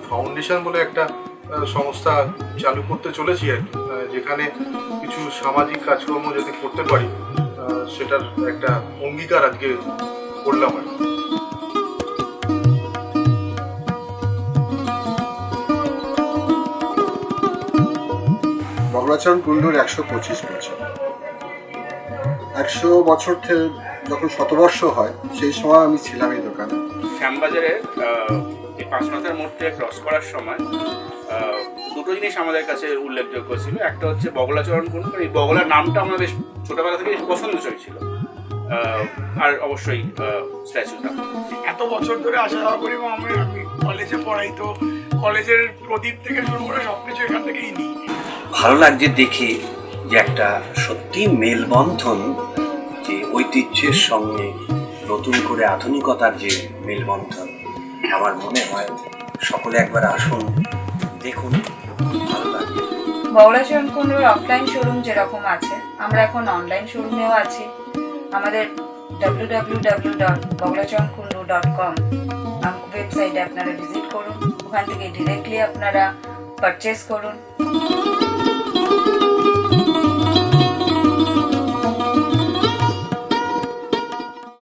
Foundation বলে একটা সংস্থা চালু করতে চলেছি আর কি, যেখানে কিছু সামাজিক কাজকর্ম যদি করতে পারি সেটার একটা অঙ্গীকার আজকে করলাম আর কি। বগলাচরণ কুণ্ডুর ১২৫ বছর। ১০০ বছর থেকে যখন শতবর্ষ হয় সেই সময় আমি ছিলাম এই দোকানে। শ্যামবাজারে এই পাঁচমাথার মোড়টা ক্রস করার সময় দুটো জিনিস আমাদের কাছে উল্লেখযোগ্য ছিল। একটা হচ্ছে বগলাচরণ কুণ্ডু, এই বগলার নামটা আমার বেশ ছোটবেলা থেকে বেশ পছন্দসই ছিল, আর অবশ্যই স্ট্যাচুটা। এত বছর ধরে আসা যাওয়া করি এবং আমি কলেজে পড়াই, তো কলেজের প্রদীপ থেকে শুরু করে সব কিছু এখান থেকেই নিই। ভালো লাগছে দেখে যে একটা সত্যি মেলবন্ধন, যে ঐতিহ্যের সঙ্গে নতুন করে আধুনিকতার যে মেলবন্ধন। আমার মনে হয় সকলে একবার আসুন, দেখুন, ভালো লাগবে। বগলাচরণ কুণ্ডুর অফলাইন শোরুম যেরকম আছে, আমরা এখন অনলাইন শোরুমেও আছি। আমাদের www.boglacharankundu.com ওয়েবসাইটে আপনারা ভিজিট করুন, ওখান থেকে ডিরেক্টলি আপনারা পারচেস করুন।